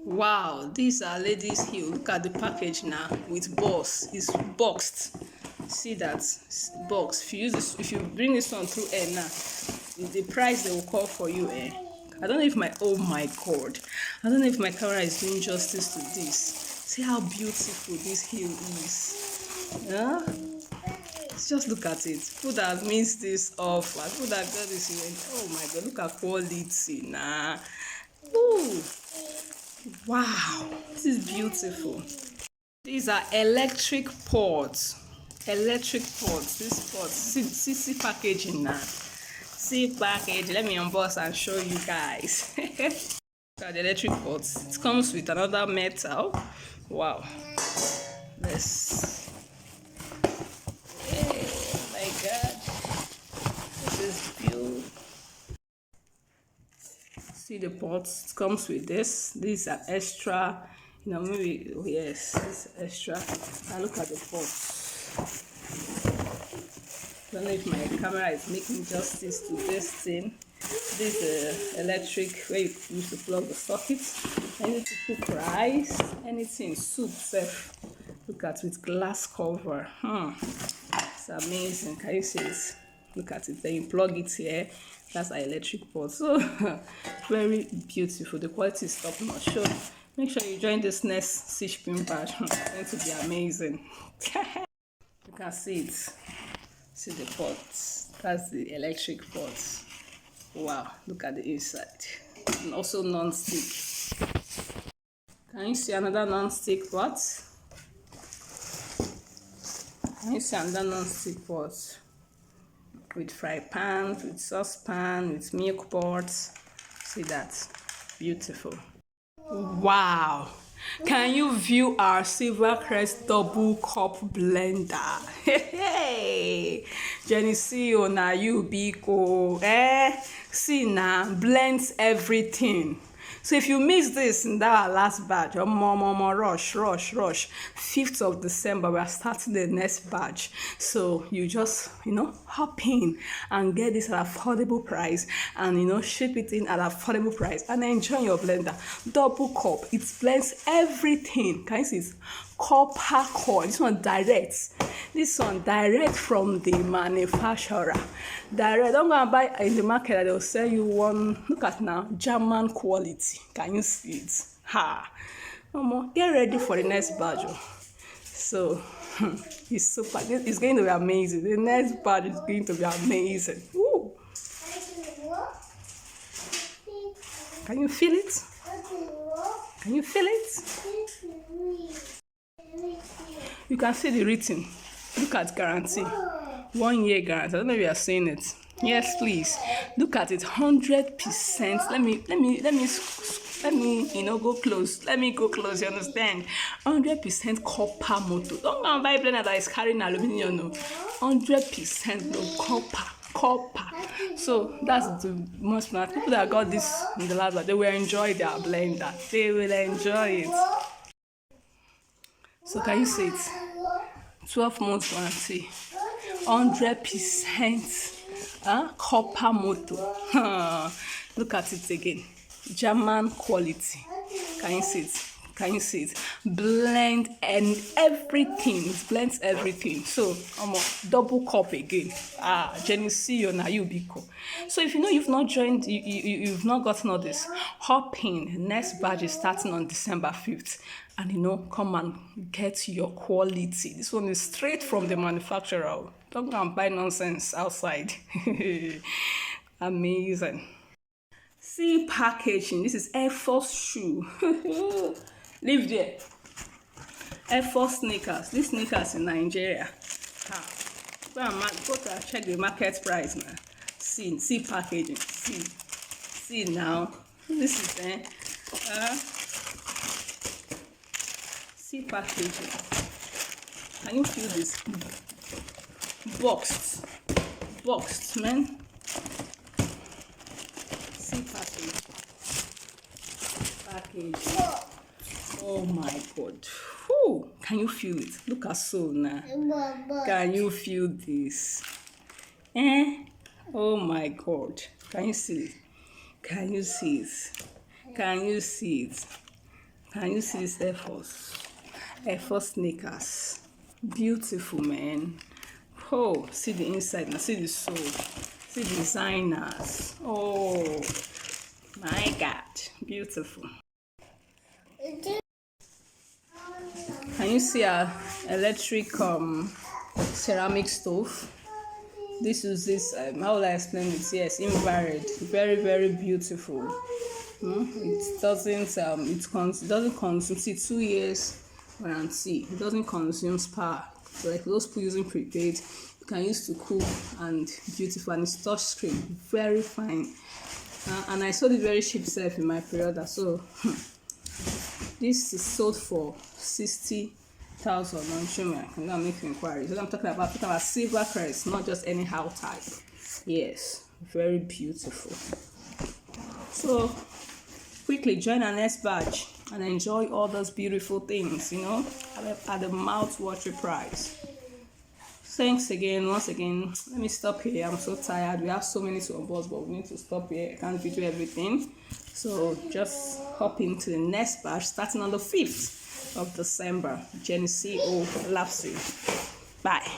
Wow, these are ladies' heel. Look at the package now with box. It's boxed. See that? It's boxed. If you use this, if you bring this one through air now, the price they will call for you, eh? I don't know if my oh my god. I don't know if my camera is doing justice to this. See how beautiful this heel is. Yeah? Just look at it. People that have missed this off, like people that got this event. Oh my god, look at quality nah. Ooh. Wow, this is beautiful. These are electric pots. Electric pots. This pot. See packaging now. See package. Let me unbox and show you guys. Look at the electric pots. It comes with another metal. Wow. Let's. Oh my god. This is beautiful. See the pots, it comes with this. These are extra, you know, maybe, oh yes, this is extra. Now look at the pots. I don't know if my camera is making justice to this thing. This is electric where you use to plug the sockets. Anything to cook rice, anything, soup, safe. Look at with glass cover. It's amazing. Can you see it? Look at it. Then you plug it here. That's our electric pot. So very beautiful. The quality is top notch. So make sure you join this next shipping batch. It's going to be amazing. You can see it. See the pot. That's the electric pot. Wow, look at the inside. And also non-stick. Can you see another non-stick pot? Can you see another non-stick pot? With fry pan, with saucepan, with milk pots. See that? Beautiful. Wow. Can you view our Silver Crest double cup blender? Hey, Jenny, see you now, you biko. See now, blends everything. So if you miss this in that last batch, rush. 5th of December, we are starting the next batch. So you just, hop in and get this at affordable price and, ship it in at affordable price and enjoy your blender. Double cup, it blends everything. Can you see it? Copper core. This one direct from the manufacturer. Direct. Don't go and buy in the market. They'll sell you one. Look at now, German quality. Can you see it? Get ready for the next batch. So it's super. It's going to be amazing. The next batch is going to be amazing. Ooh. Can you feel it? Can you feel it? You can see the written. Look at guarantee. 1 year guarantee. I don't know if you are seeing it. Yes, please. Look at it. 100%. Let me go close. Let me go close. You understand? 100% copper motor. Don't go and buy a blender that is carrying aluminum. No. 100% no copper. So that's the most people that got this in the last, they will enjoy their blender. They will enjoy it. So can you see it? 12 months warranty, 100% copper motor. Look at it again. German quality. Can you see it? Can you see it? Blend and everything. It blends everything. So double cup again. Jenny, see you now. You be cool. So if you've not joined, you've not gotten all this, hop in. Next batch is starting on December 5th. And come and get your quality. This one is straight from the manufacturer. Don't go and buy nonsense outside. Amazing. See packaging. This is Air Force shoe. Live there. Air Force sneakers. These sneakers in Nigeria. Go to check the market price now. See packaging. See now. This is see packaging. Can you feel this? Boxed, man. See packaging. Oh my god. Whew. Can you feel it? Look at so now. Can you feel this? Oh my god. Can you see it? Can you see it? Can you see this Air Force? Air Force sneakers. Beautiful, man. Oh, see the inside now. See the sole. See the designers. Oh, my God. Beautiful. Can you see our electric ceramic stove? This is how will I explain it? Yes, infrared. Very, very beautiful. It doesn't consume. See, 2 years warranty. It doesn't consume power. So like those people using prepaid, you can use to cook and beautiful, and it's touch screen, very fine. And I sold it very cheap self in my pre-order. So this is sold for 60,000. I'm sure I can go make inquiries. What I'm talking about silver crest, not just anyhow type. Yes, very beautiful. So quickly join our next batch and enjoy all those beautiful things, at the mouth-watering price. Thanks again, once again. Let me stop here. I'm so tired. We have so many to unbox, but we need to stop here. I can't video everything. So just hop into the next batch starting on the 5th of December. Jenny CO loves you. Bye.